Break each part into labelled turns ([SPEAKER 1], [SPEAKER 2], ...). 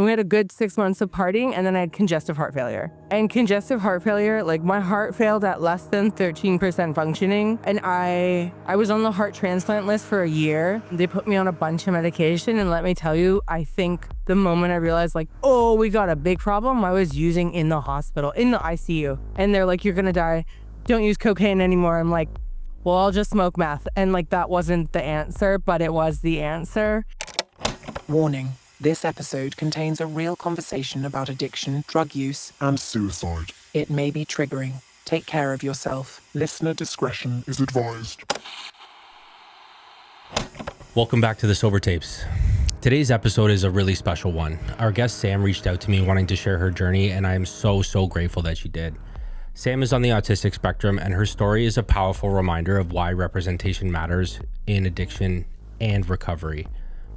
[SPEAKER 1] And we had a good 6 months of partying, and then I had congestive heart failure. And congestive heart failure, like my heart failed at less than 13% functioning. And I was on the heart transplant list for a year. They put me on a bunch of medication. And let me tell you, I think the moment I realized like, oh, we got a big problem, I was using in the hospital, in the ICU. And they're like, you're gonna die. Don't use cocaine anymore. I'm like, well, I'll just smoke meth. And like, that wasn't the answer, but it was the answer.
[SPEAKER 2] Warning. This episode contains a real conversation about addiction, drug use,
[SPEAKER 3] and suicide.
[SPEAKER 2] It may be triggering. Take care of yourself.
[SPEAKER 3] Listener discretion is advised.
[SPEAKER 4] Welcome back to the Sober Tapes. Today's episode is a really special one. Our guest Sam reached out to me wanting to share her journey, and I am so grateful that she did. Sam is on the autistic spectrum, and her story is a powerful reminder of why representation matters in addiction and recovery.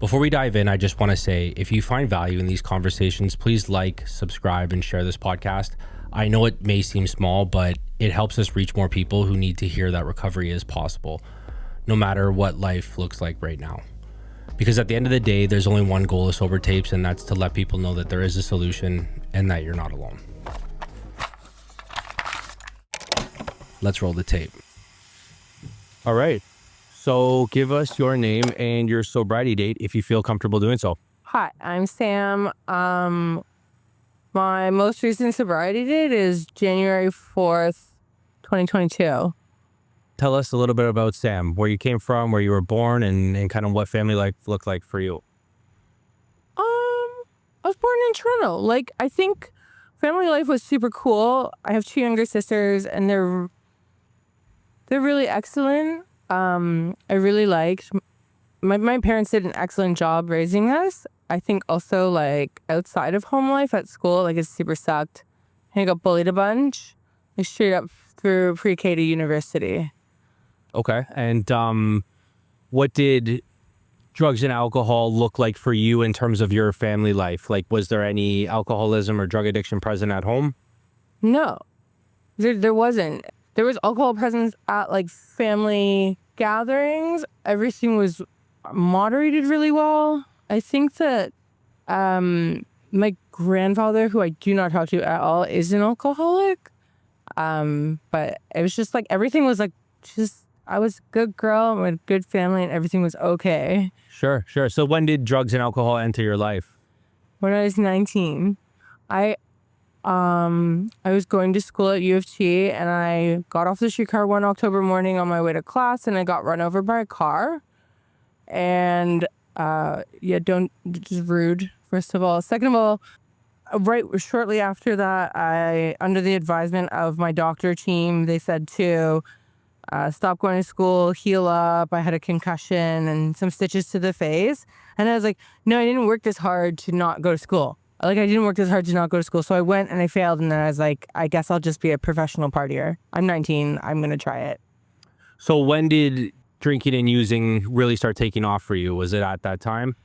[SPEAKER 4] Before we dive in, I just want to say, if you find value in these conversations, please like, subscribe, and share this podcast. I know it may seem small, but it helps us reach more people who need to hear that recovery is possible, no matter what life looks like right now. Because at the end of the day, there's only one goal of Sober Tapes, and that's to let people know that there is a solution and that you're not alone. Let's roll the tape.
[SPEAKER 5] All right. So give us your name and your sobriety date if you feel comfortable doing so.
[SPEAKER 1] Hi, I'm Sam. My most recent sobriety date is January 4th, 2022.
[SPEAKER 5] Tell us a little bit about Sam, where you came from, where you were born, and kind of what family life looked like for you.
[SPEAKER 1] I was born in Toronto. Like, I think family life was super cool. I have 2 younger sisters, and they're really excellent. I really liked, my parents did an excellent job raising us. I think also like outside of home life at school, like it super sucked. I got bullied a bunch, like straight up through pre-K to university.
[SPEAKER 5] Okay. And what did drugs and alcohol look like for you in terms of your family life? Like, was there any alcoholism or drug addiction present at home?
[SPEAKER 1] No, there wasn't. There was alcohol presence at like family gatherings. Everything was moderated really well. I think that my grandfather, who I do not talk to at all, is an alcoholic. But it was just like everything was like I was a good girl with a good family and everything was okay.
[SPEAKER 5] Sure. So when did drugs and alcohol enter your life?
[SPEAKER 1] When I was 19, I was going to school at U of T, and I got off the streetcar one October morning on my way to class, and I got run over by a car. And just rude, first of all. Second of all, right shortly after that, under the advisement of my doctor team, they said to stop going to school, heal up. I had a concussion and some stitches to the face. And I was like, no, I didn't work this hard to not go to school. Like, I didn't work this hard to not go to school. So I went and I failed. And then I was like, I guess I'll just be a professional partier. I'm 19. I'm going to try it.
[SPEAKER 5] So when did drinking and using really start taking off for you? Was it at that time?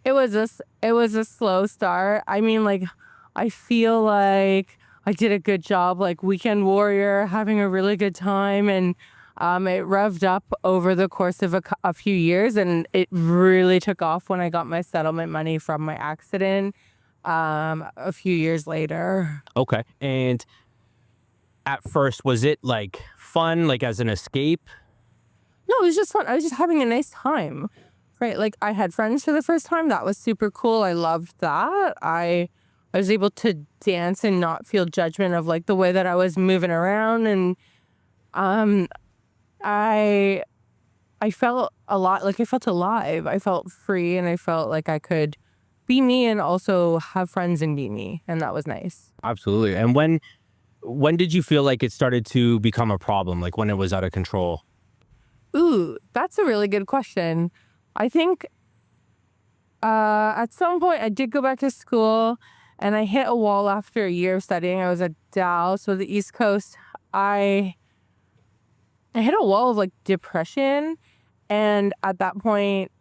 [SPEAKER 1] It was a slow start. I mean, like, I feel like I did a good job, like weekend warrior, having a really good time. And it revved up over the course of a few years. And it really took off when I got my settlement money from my accident. A few years later.
[SPEAKER 5] Okay. And at first, was it like fun, like as an escape?
[SPEAKER 1] No, it was just fun. I was just having a nice time, right? Like, I had friends for the first time. That was super cool. I loved that. I was able to dance and not feel judgment of like the way that I was moving around. And I felt a lot, like I felt alive. I felt free, and I felt like I could be me and also have friends and be me. And that was nice.
[SPEAKER 5] Absolutely. And when did you feel like it started to become a problem? Like when it was out of control?
[SPEAKER 1] Ooh, that's a really good question. I think at some point I did go back to school, and I hit a wall after a year of studying. I was at Dow, so the East Coast. I hit a wall of like depression. And at that point,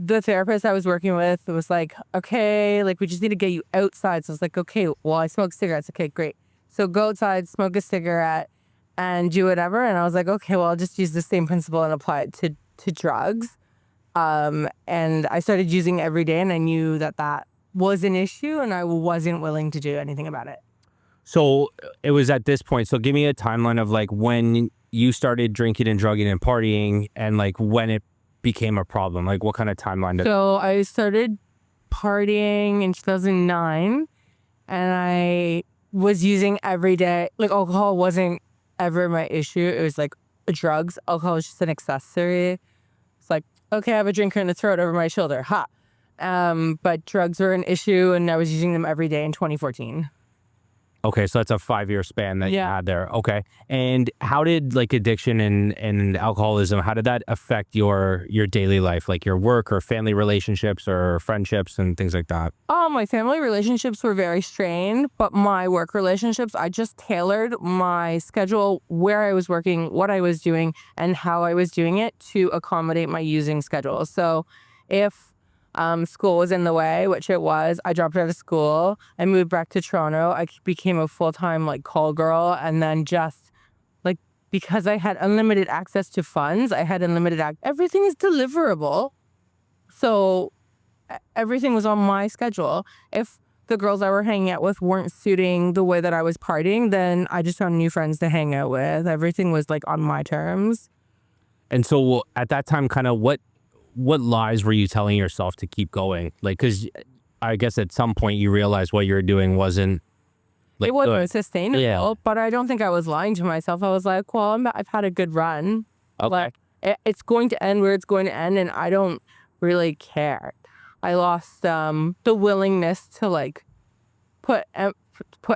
[SPEAKER 1] the therapist I was working with was like, okay, like we just need to get you outside. So I was like, okay, well, I smoke cigarettes. Okay, great. So go outside, smoke a cigarette, and do whatever. And I was like, okay, well, I'll just use the same principle and apply it to drugs. And I started using every day, and I knew that was an issue and I wasn't willing to do anything about it.
[SPEAKER 5] So it was at this point. So give me a timeline of like when you started drinking and drugging and partying and like when it became a problem. Like what kind of timeline did
[SPEAKER 1] So I started partying in 2009 and I was using every day. Like alcohol wasn't ever my issue. It was like drugs. Alcohol was just an accessory. It's like, okay, I have a drinker in the throat over my shoulder. Ha. But drugs were an issue and I was using them every day in 2014.
[SPEAKER 5] Okay, so that's a 5-year span that you
[SPEAKER 1] Yeah.
[SPEAKER 5] had there. Okay. And how did like addiction and alcoholism, how did that affect your daily life, like your work or family relationships or friendships and things like that?
[SPEAKER 1] My family relationships were very strained, but my work relationships, I just tailored my schedule, where I was working, what I was doing, and how I was doing it to accommodate my using schedule. So if school was in the way, which it was, I dropped out of school. I moved back to Toronto. I became a full-time like call girl, and then just like because I had unlimited access to funds, I had unlimited everything is deliverable. So everything was on my schedule. If the girls I were hanging out with weren't suiting the way that I was partying, then I just found new friends to hang out with. Everything was like on my terms.
[SPEAKER 5] And so at that time, kind of what lies were you telling yourself to keep going? Like, because I guess at some point you realized what you were doing wasn't like
[SPEAKER 1] It wasn't
[SPEAKER 5] good.
[SPEAKER 1] sustainable,
[SPEAKER 5] Yeah.
[SPEAKER 1] but I don't think I was lying to myself. I was like, well, I've had a good run.
[SPEAKER 5] Okay.
[SPEAKER 1] Like, it's going to end where it's going to end, and I don't really care. I lost the willingness to like put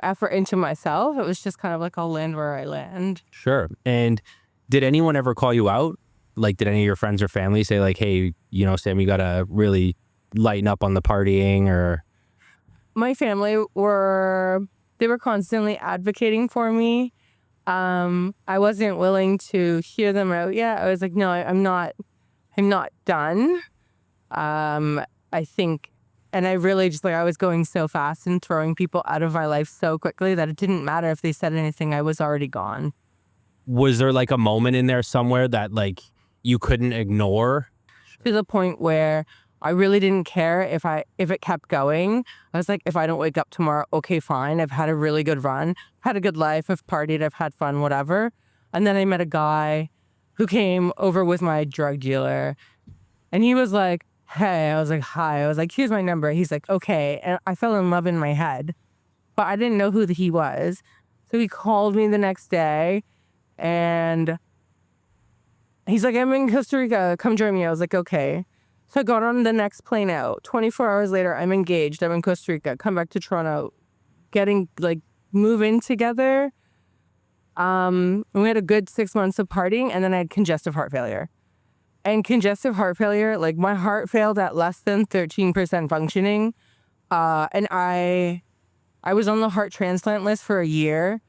[SPEAKER 1] effort into myself. It was just kind of like I'll land where I land.
[SPEAKER 5] Sure. And did anyone ever call you out? Like, did any of your friends or family say like, hey, you know, Sam, you got to really lighten up on the partying? Or
[SPEAKER 1] My family were constantly advocating for me. I wasn't willing to hear them out yet. I was like, no, I'm not done. I think, and I really just like, I was going so fast and throwing people out of my life so quickly that it didn't matter if they said anything, I was already gone.
[SPEAKER 5] was there like a moment in there somewhere that like you couldn't ignore?
[SPEAKER 1] To the point where I really didn't care if it kept going. I was like, if I don't wake up tomorrow, okay, fine. I've had a really good run, had a good life, I've partied, I've had fun, whatever. And then I met a guy who came over with my drug dealer, and he was like, hey. I was like, hi. I was like, here's my number. He's like, okay. And I fell in love in my head, but I didn't know who he was. So he called me the next day, and he's like, I'm in Costa Rica, come join me. I was like, okay. So I got on the next plane out. 24 hours later, I'm engaged. I'm in Costa Rica, come back to Toronto, move in together. We had a good 6 months of partying, and then I had congestive heart failure. And congestive heart failure, like my heart failed at less than 13% functioning. And I was on the heart transplant list for a year.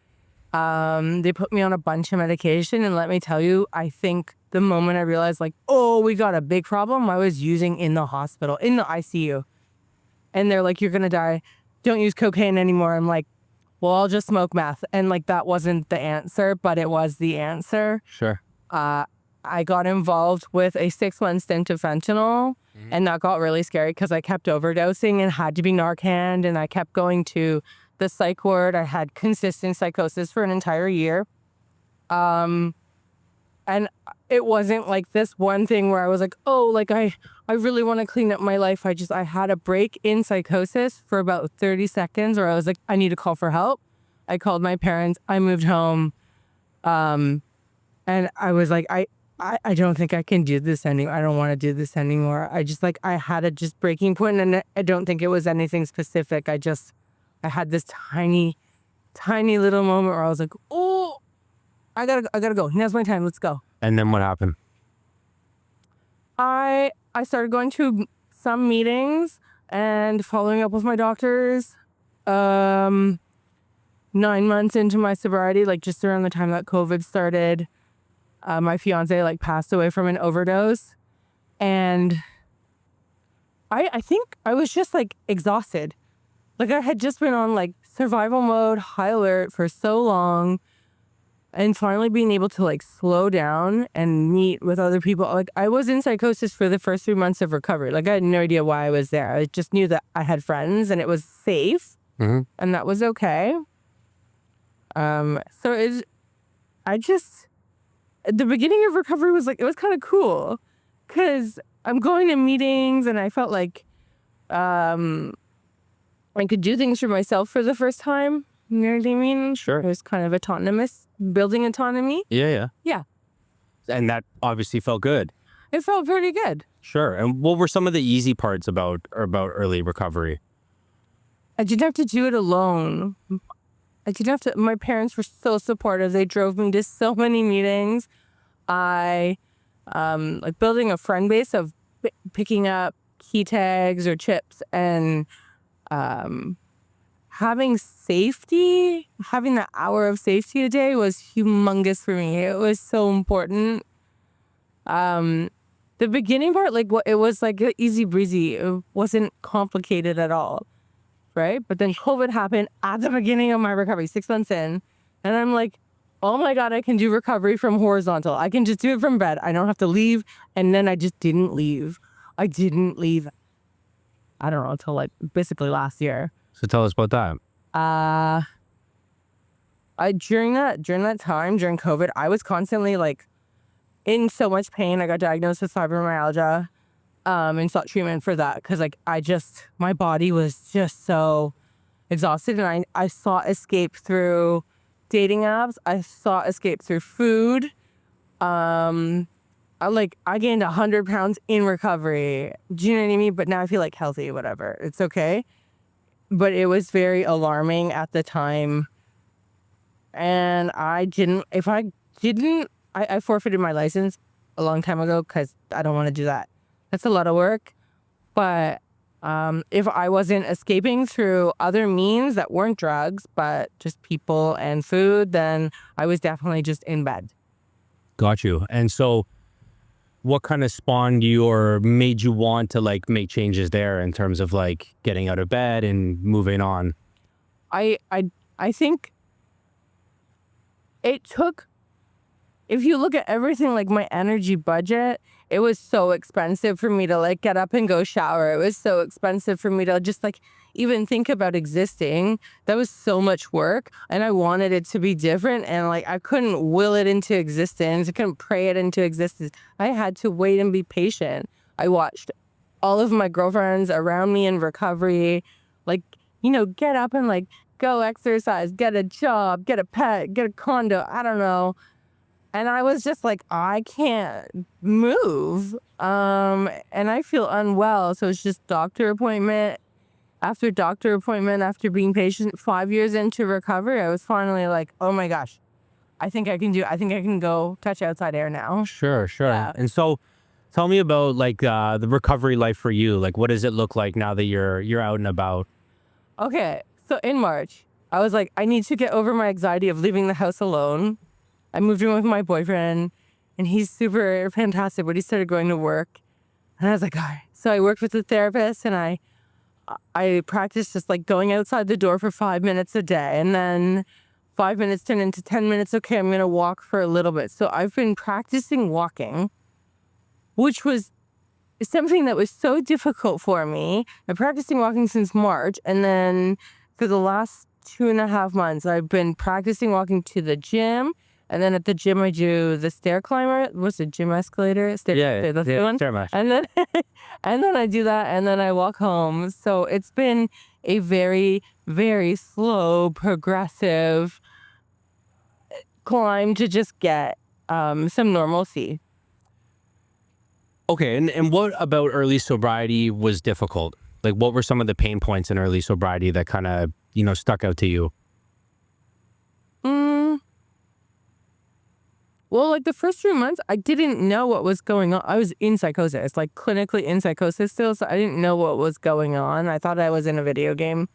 [SPEAKER 1] They put me on a bunch of medication, and let me tell you, I think the moment I realized like, oh, we got a big problem, I was using in the hospital, in the ICU. And they're like, you're going to die. Don't use cocaine anymore. I'm like, well, I'll just smoke meth. And like, that wasn't the answer, but it was the answer.
[SPEAKER 5] Sure.
[SPEAKER 1] I got involved with a 6-month stint of fentanyl, and that got really scary because I kept overdosing and had to be Narcan, and I kept going to the psych ward. I had consistent psychosis for an entire year. And it wasn't like this one thing where I was like, oh, like I really want to clean up my life. I had a break in psychosis for about 30 seconds where I was like, I need to call for help. I called my parents. I moved home. And I was like, I don't think I can do this anymore. I don't want to do this anymore. I had a just breaking point, and I don't think it was anything specific. I had this tiny little moment where I was like, oh, I gotta go. Now's my time. Let's go.
[SPEAKER 5] And then what happened?
[SPEAKER 1] I started going to some meetings and following up with my doctors. 9 months into my sobriety, like just around the time that COVID started, my fiance like passed away from an overdose, and I think I was just like exhausted. Like I had just been on like survival mode, high alert for so long. and finally being able to like slow down and meet with other people. Like I was in psychosis for the first 3 months of recovery. Like I had no idea why I was there. I just knew that I had friends and it was safe, and that was okay. So I just, the beginning of recovery was like, it was kind of cool because I'm going to meetings and I felt like I could do things for myself for the first time. You know what I mean?
[SPEAKER 5] Sure.
[SPEAKER 1] It was kind of autonomous, building autonomy.
[SPEAKER 5] Yeah.
[SPEAKER 1] Yeah.
[SPEAKER 5] And that obviously felt good.
[SPEAKER 1] It felt pretty good.
[SPEAKER 5] Sure. And what were some of the easy parts about early recovery?
[SPEAKER 1] I didn't have to do it alone. I didn't have to, my parents were so supportive. They drove me to so many meetings. I, like building a friend base of picking up key tags or chips and, having safety, having that hour of safety a day was humongous for me. It was so important. The beginning part, like it was like easy breezy. It wasn't complicated at all, right? But then COVID happened at the beginning of my recovery, 6 months in, and I'm like, oh my God, I can do recovery from horizontal. I can just do it from bed. I don't have to leave. And then I just didn't leave. I didn't leave. I don't know, until like basically last year.
[SPEAKER 5] So tell us about that.
[SPEAKER 1] During that time, during COVID, I was constantly like in so much pain. I got diagnosed with fibromyalgia, and sought treatment for that because like my body was just so exhausted, and I sought escape through dating apps. I sought escape through food. I gained 100 pounds in recovery. Do you know what I mean? But now I feel like healthy, whatever. It's okay. But it was very alarming at the time. And I forfeited my license a long time ago because I don't want to do that. That's a lot of work. But if I wasn't escaping through other means that weren't drugs, but just people and food, then I was definitely just in bed.
[SPEAKER 5] Got you. And so what kind of spawned you or made you want to like make changes there in terms of like getting out of bed and moving on?
[SPEAKER 1] I think it took, if you look at everything, like my energy budget, it was so expensive for me to like get up and go shower. It was so expensive for me to just like even think about existing. That was so much work, and I wanted it to be different, and like I couldn't will it into existence. I couldn't pray it into existence. I had to wait and be patient. I watched all of my girlfriends around me in recovery, like, you know, get up and like go exercise, get a job, get a pet, get a condo, I don't know. And I was just like, I can't move. And I feel unwell. So it's just doctor appointment after doctor appointment, after being patient. 5 years into recovery, I was finally like, oh my gosh, I think I can go touch outside air now.
[SPEAKER 5] Sure.
[SPEAKER 1] Yeah.
[SPEAKER 5] And so tell me about like the recovery life for you. Like, what does it look like now that you're out and about?
[SPEAKER 1] Okay. So in March, I was like, I need to get over my anxiety of leaving the house alone. I moved in with my boyfriend, and he's super fantastic, but he started going to work. And I was like, all right. So I worked with a therapist, and I practiced just like going outside the door for 5 minutes a day. And then 5 minutes turned into 10 minutes. Okay, I'm going to walk for a little bit. So I've been practicing walking, which was something that was so difficult for me. I'm practicing walking since March. And then for the last 2.5 months, I've been practicing walking to the gym. And then at the gym, I do the stair climber. What's the gym escalator? That's the one.
[SPEAKER 5] Stairmaster.
[SPEAKER 1] And then, and then I do that, and then I walk home. So it's been a very, very slow, progressive climb to just get some normalcy.
[SPEAKER 5] Okay, and what about early sobriety was difficult? Like, what were some of the pain points in early sobriety that kind of, stuck out to you?
[SPEAKER 1] Well, like the first 3 months, I didn't know what was going on. I was in psychosis, like clinically in psychosis still, so I didn't know what was going on. I thought I was in a video game.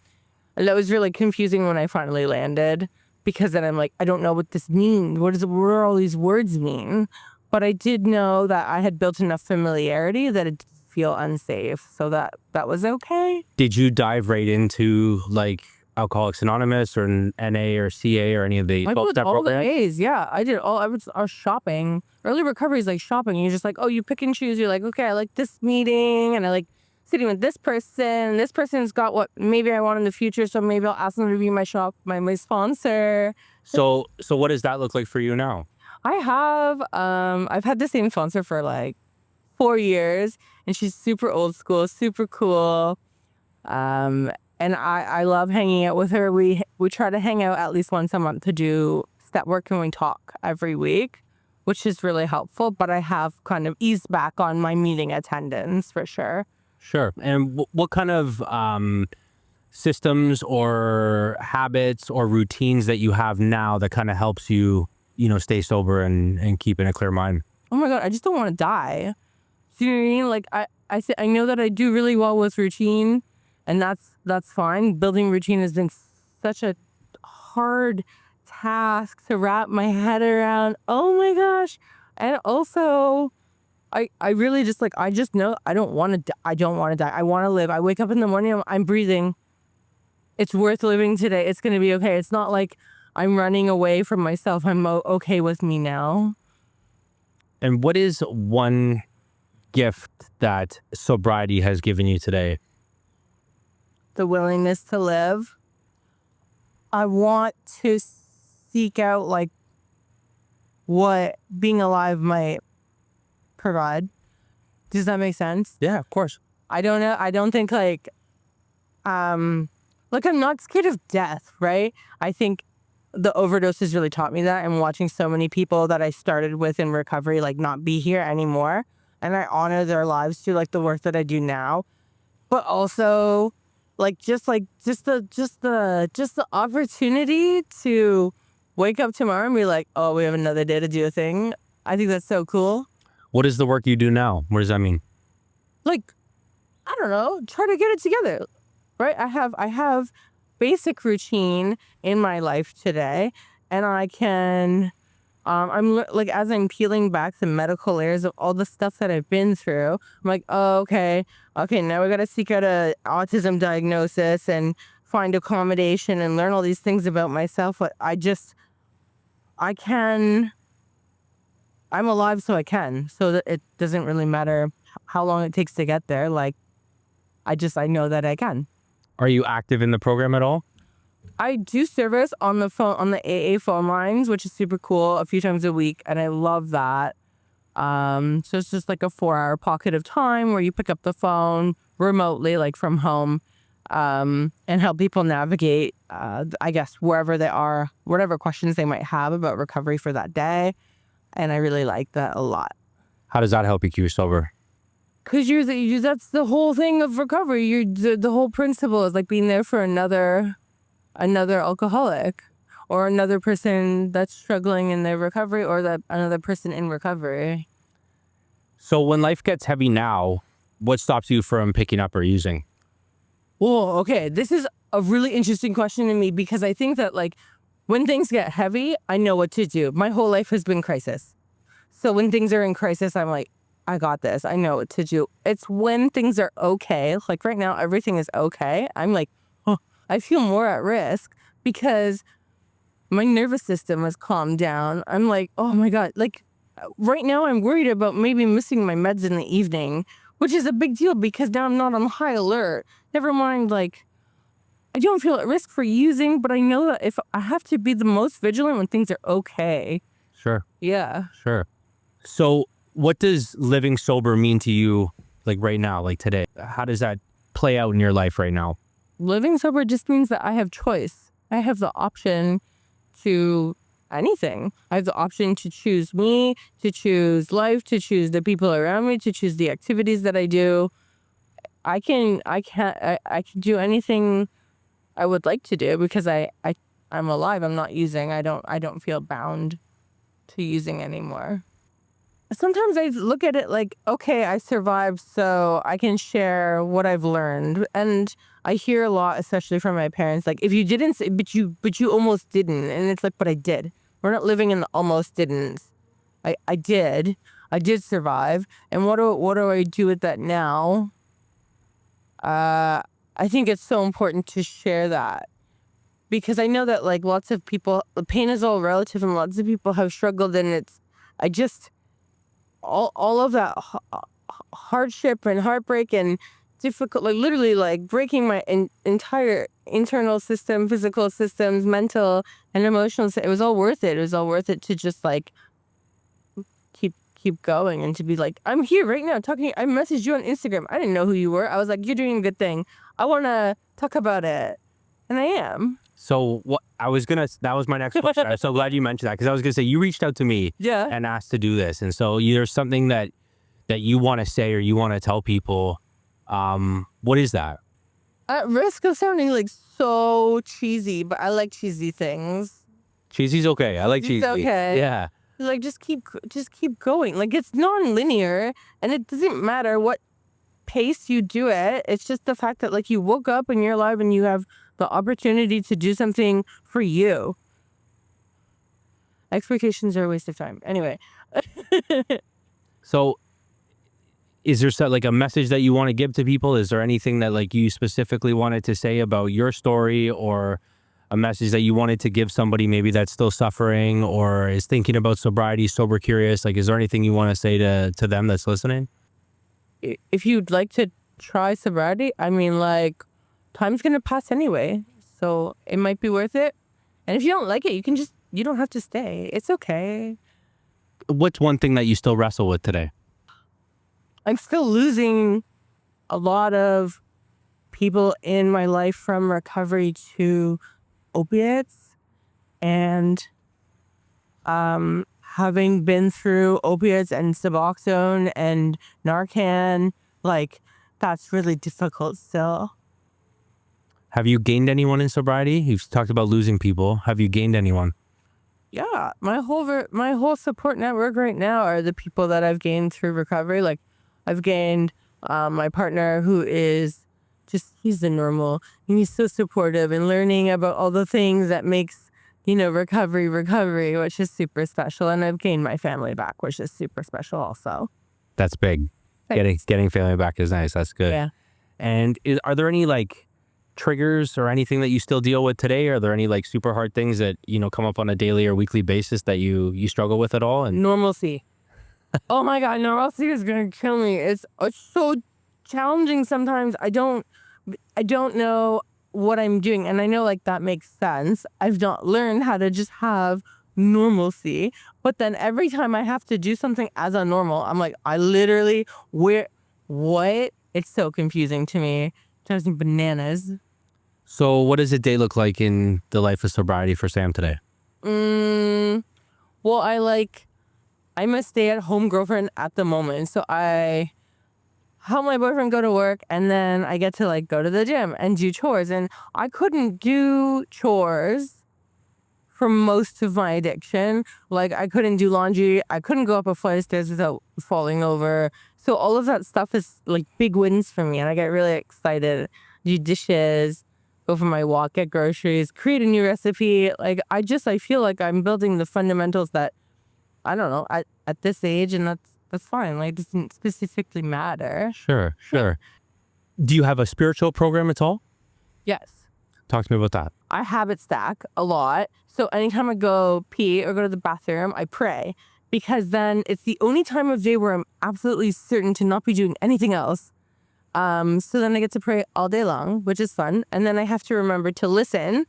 [SPEAKER 1] And that was really confusing when I finally landed, because then I'm like, I don't know what this means. What do all these words mean? But I did know that I had built enough familiarity that it didn't feel unsafe, so that was okay.
[SPEAKER 5] Did you dive right into like Alcoholics Anonymous or NA or CA or any of the
[SPEAKER 1] I
[SPEAKER 5] 12
[SPEAKER 1] did
[SPEAKER 5] step
[SPEAKER 1] all the
[SPEAKER 5] programs?
[SPEAKER 1] A's. Yeah, I did all. I was shopping. Early recovery is like shopping. You're just like, oh, you pick and choose. You're like, okay, I like this meeting, and I like sitting with this person. This person's got what maybe I want in the future, so maybe I'll ask them to be my sponsor.
[SPEAKER 5] So what does that look like for you now?
[SPEAKER 1] I've had the same sponsor for like 4 years, and she's super old school, super cool. And I love hanging out with her. We try to hang out at least once a month to do step work, and we talk every week, which is really helpful. But I have kind of eased back on my meeting attendance for sure.
[SPEAKER 5] Sure. And what kind of systems or habits or routines that you have now that kind of helps you, stay sober and keep in a clear mind?
[SPEAKER 1] Oh my God, I just don't want to die. Do you know what I mean? Like I know that I do really well with routine, and that's fine. Building routine has been such a hard task to wrap my head around. Oh my gosh. And also I really just like, I just know I don't want to I don't want to die. I want to live. I wake up in the morning, I'm breathing. It's worth living today. It's going to be okay. It's not like I'm running away from myself. I'm okay with me now.
[SPEAKER 5] And what is one gift that sobriety has given you today?
[SPEAKER 1] The willingness to live. I want to seek out like what being alive might provide. Does that make sense?
[SPEAKER 5] Yeah, of course.
[SPEAKER 1] I don't know. I don't think like I'm not scared of death, right? I think the overdose has really taught me that. I'm watching so many people that I started with in recovery like not be here anymore, and I honor their lives through like the work that I do now. But also just the opportunity to wake up tomorrow and be like, oh, we have another day to do a thing. I think that's so cool.
[SPEAKER 5] What is the work you do now? What does that mean?
[SPEAKER 1] Like, I don't know, try to get it together, right? I have basic routine in my life today, and I can, like, as I'm peeling back the medical layers of all the stuff that I've been through, I'm like, oh, okay, now we got to seek out a autism diagnosis and find accommodation and learn all these things about myself. But I'm alive, so I can. So that it doesn't really matter how long it takes to get there. Like, I know that I can.
[SPEAKER 5] Are you active in the program at all?
[SPEAKER 1] I do service on the phone, on the AA phone lines, which is super cool, a few times a week, and I love that. So it's just like a 4-hour pocket of time where you pick up the phone remotely, like from home, and help people navigate, I guess, wherever they are, whatever questions they might have about recovery for that day. And I really like that a lot.
[SPEAKER 5] How does that help you keep sober?
[SPEAKER 1] Because that's the whole thing of recovery. The whole principle is like being there for another alcoholic or another person that's struggling in their recovery, or that another person in recovery.
[SPEAKER 5] So when life gets heavy now, what stops you from picking up or using?
[SPEAKER 1] Whoa, okay. This is a really interesting question to me, because I think that like when things get heavy, I know what to do. My whole life has been crisis. So when things are in crisis, I'm like, I got this. I know what to do. It's when things are okay. Like right now, everything is okay. I'm like, oh, I feel more at risk because my nervous system has calmed down. I'm like, oh my God. Like right now, I'm worried about maybe missing my meds in the evening, which is a big deal because now I'm not on high alert. Never mind, like, I don't feel at risk for using, but I know that if I have to be the most vigilant when things are okay.
[SPEAKER 5] Sure.
[SPEAKER 1] Yeah.
[SPEAKER 5] Sure. So what does living sober mean to you, like right now, like today? How does that play out in your life right now?
[SPEAKER 1] Living sober just means that I have choice. I have the option to anything. I have the option to choose me, to choose life, to choose the people around me, to choose the activities that I do. I can do anything I would like to do because I'm alive. I'm not using. I don't feel bound to using anymore. Sometimes I look at it like, okay, I survived, so I can share what I've learned. And I hear a lot, especially from my parents, like, if you didn't say, but you almost didn't. And it's like, but I did. We're not living in the almost didn't. I did survive. And what do I do with that now? I think it's so important to share that, because I know that like lots of people, pain is all relative, and lots of people have struggled, and I just all of that hardship and heartbreak and difficult, like literally like breaking my entire internal system, physical systems, mental and emotional. It was all worth it. It was all worth it to just like keep going and to be like, I'm here right now talking. I messaged you on Instagram. I didn't know who you were. I was like, you're doing a good thing. I want to talk about it. And I am.
[SPEAKER 5] So what that was my next question. I'm so glad you mentioned that, because I was going to say, you reached out to me and asked to do this. And so there's something that you want to say or you want to tell people. What is that?
[SPEAKER 1] At risk of sounding like so cheesy, but I like cheesy things.
[SPEAKER 5] Cheesy's okay. I like cheesy.
[SPEAKER 1] It's okay.
[SPEAKER 5] Yeah.
[SPEAKER 1] Like just keep going. Like it's non-linear, and it doesn't matter what pace you do it. It's just the fact that like you woke up and you're alive and you have the opportunity to do something for you. Expectations are a waste of time. Anyway.
[SPEAKER 5] So is there like a message that you want to give to people? Is there anything that like you specifically wanted to say about your story, or a message that you wanted to give somebody maybe that's still suffering or is thinking about sobriety, sober curious? Like, is there anything you want to say to them that's listening?
[SPEAKER 1] If you'd like to try sobriety, I mean, like, time's going to pass anyway. So it might be worth it. And if you don't like it, you don't have to stay. It's okay.
[SPEAKER 5] What's one thing that you still wrestle with today?
[SPEAKER 1] I'm still losing a lot of people in my life from recovery to opiates, and having been through opiates and Suboxone and Narcan, like that's really difficult still.
[SPEAKER 5] Have you gained anyone in sobriety? You've talked about losing people. Have you gained anyone?
[SPEAKER 1] Yeah, my whole support network right now are the people that I've gained through recovery. Like I've gained my partner, who is he's the normal, and he's so supportive and learning about all the things that makes, recovery, which is super special. And I've gained my family back, which is super special also.
[SPEAKER 5] That's big.
[SPEAKER 1] Thanks.
[SPEAKER 5] Getting family back is nice. That's good.
[SPEAKER 1] Yeah.
[SPEAKER 5] And are there any like triggers or anything that you still deal with today? Are there any like super hard things that, come up on a daily or weekly basis that you struggle with at all? And
[SPEAKER 1] Normalcy. Oh my God, normalcy is going to kill me. It's so challenging sometimes. I don't know what I'm doing. And I know like that makes sense. I've not learned how to just have normalcy. But then every time I have to do something as a normal, I'm like, I literally, what? It's so confusing to me. It drives me bananas.
[SPEAKER 5] So what does a day look like in the life of sobriety for Sam today?
[SPEAKER 1] Well, I'm a stay-at-home girlfriend at the moment. So I help my boyfriend go to work, and then I get to like go to the gym and do chores. And I couldn't do chores for most of my addiction. Like I couldn't do laundry. I couldn't go up a flight of stairs without falling over. So all of that stuff is like big wins for me. And I get really excited. Do dishes, go for my walk, get groceries, create a new recipe. Like I feel like I'm building the fundamentals that, I don't know, at this age, and that's fine. Like, it doesn't specifically matter.
[SPEAKER 5] Sure. Do you have a spiritual program at all?
[SPEAKER 1] Yes.
[SPEAKER 5] Talk to me about that.
[SPEAKER 1] I habit stack a lot. So anytime I go pee or go to the bathroom, I pray, because then it's the only time of day where I'm absolutely certain to not be doing anything else. So then I get to pray all day long, which is fun. And then I have to remember to listen,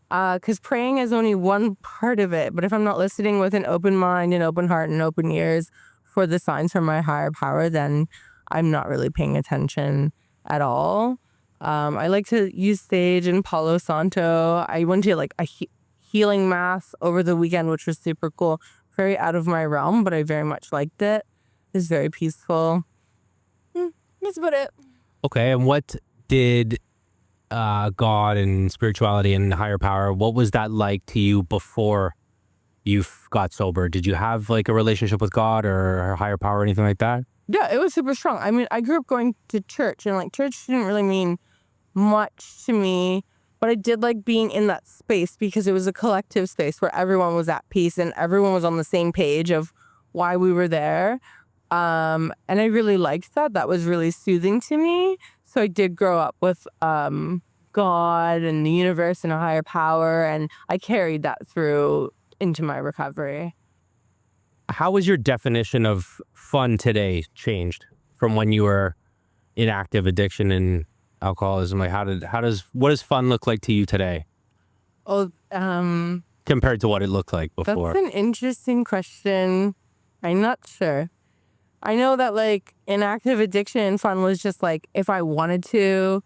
[SPEAKER 1] because praying is only one part of it. But if I'm not listening with an open mind and open heart and open ears for the signs from my higher power, then I'm not really paying attention at all. I like to use sage in Palo Santo. I went to like a healing mass over the weekend, which was super cool. Very out of my realm, but I very much liked it. It's very peaceful. That's about it.
[SPEAKER 5] Okay. And what did God and spirituality and higher power, what was that like to you before you got sober? Did you have like a relationship with God or higher power or anything like that?
[SPEAKER 1] Yeah, it was super strong. I mean, I grew up going to church, and like church didn't really mean much to me, but I did like being in that space because it was a collective space where everyone was at peace and everyone was on the same page of why we were there. And I really liked that. That was really soothing to me. So I did grow up with God and the universe and a higher power. And I carried that through into my recovery.
[SPEAKER 5] How was your definition of fun today changed from when you were in active addiction and alcoholism? Like what does fun look like to you today
[SPEAKER 1] Oh,
[SPEAKER 5] compared to what it looked like before?
[SPEAKER 1] that's an interesting question. I'm not sure. I know that like in active addiction, fun was just like if I wanted to,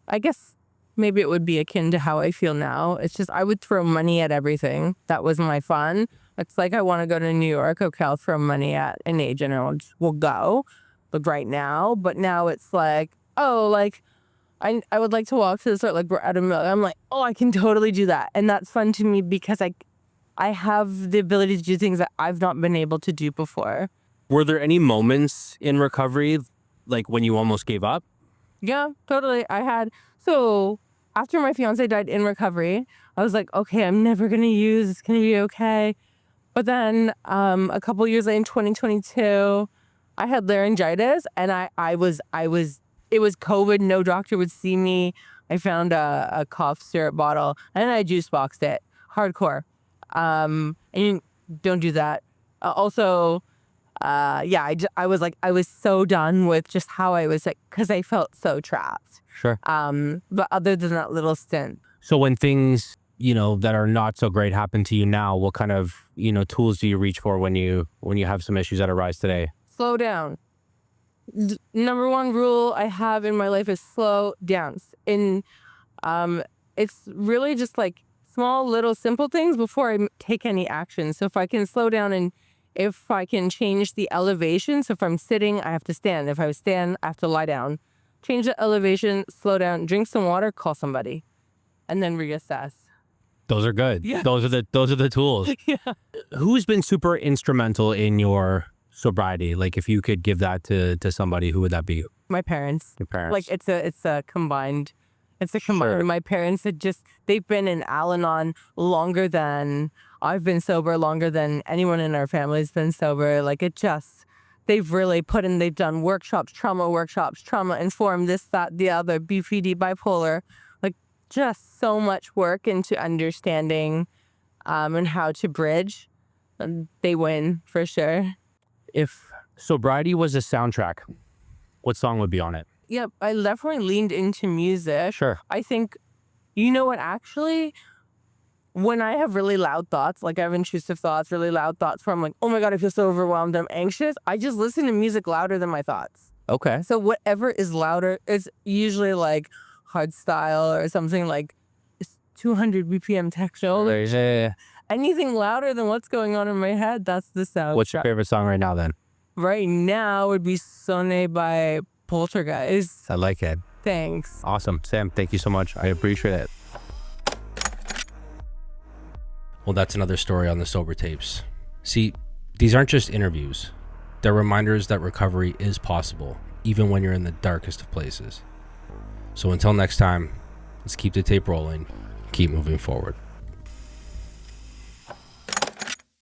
[SPEAKER 1] I guess maybe it would be akin to how I feel now. It's just I would throw money at everything. That was my fun. It's like I want to go to New York. Okay, I'll throw money at an agent and we'll go. But right now, now it's like, oh, like I would like to walk to the store like we're out of milk. I'm like, oh, I can totally do that. And that's fun to me because I have the ability to do things that I've not been able to do before.
[SPEAKER 5] Were there any moments in recovery like when you almost gave up?
[SPEAKER 1] Yeah, totally. So after my fiance died in recovery, I was like, okay, I'm never going to use, it's going to be okay. But then a couple years later in 2022, I had laryngitis and it was COVID. No doctor would see me. I found a cough syrup bottle and I juice boxed it hardcore. And you don't do that. I was so done with just how I was like, because I felt so trapped.
[SPEAKER 5] Sure.
[SPEAKER 1] But other than that little stint.
[SPEAKER 5] So when things, that are not so great happen to you now, what kind of, tools do you reach for when you have some issues that arise today?
[SPEAKER 1] Slow down. Number one rule I have in my life is slow down. It's really just like small, little, simple things before I take any action. So if I can slow down and if I can change the elevation, so if I'm sitting, I have to stand. If I stand, I have to lie down. Change the elevation, slow down, drink some water, call somebody, and then reassess.
[SPEAKER 5] Those are good.
[SPEAKER 1] Yeah.
[SPEAKER 5] Those are the tools.
[SPEAKER 1] Yeah.
[SPEAKER 5] Who's been super instrumental in your sobriety? Like if you could give that to somebody, who would that be?
[SPEAKER 1] My parents.
[SPEAKER 5] Your parents.
[SPEAKER 1] Like it's a combined.
[SPEAKER 5] Sure.
[SPEAKER 1] My parents they've been in Al-Anon longer than I've been sober, longer than anyone in our family's been sober. Like they've done workshops, trauma informed, this, that, the other, BPD, bipolar, like just so much work into understanding and how to bridge. And they win for sure.
[SPEAKER 5] If sobriety was a soundtrack, what song would be on it?
[SPEAKER 1] Yep, I definitely leaned into music.
[SPEAKER 5] Sure.
[SPEAKER 1] I think, you know what, actually, when I have really loud thoughts, like I have intrusive thoughts, really loud thoughts where I'm like, oh my God, I feel so overwhelmed, I'm anxious, I just listen to music louder than my thoughts.
[SPEAKER 5] Okay.
[SPEAKER 1] So whatever is louder, it's usually like hardstyle or something like 200 BPM techno. Anything louder than what's going on in my head, that's the sound.
[SPEAKER 5] What's your favorite song right now then?
[SPEAKER 1] Right now would be Sonne by Poltergeist.
[SPEAKER 5] I like it.
[SPEAKER 1] Thanks.
[SPEAKER 5] Awesome. Sam, thank you so much. I appreciate it.
[SPEAKER 4] Well, that's another story on the Sober Tapes. See, these aren't just interviews. They're reminders that recovery is possible, even when you're in the darkest of places. So until next time, let's keep the tape rolling, keep moving forward.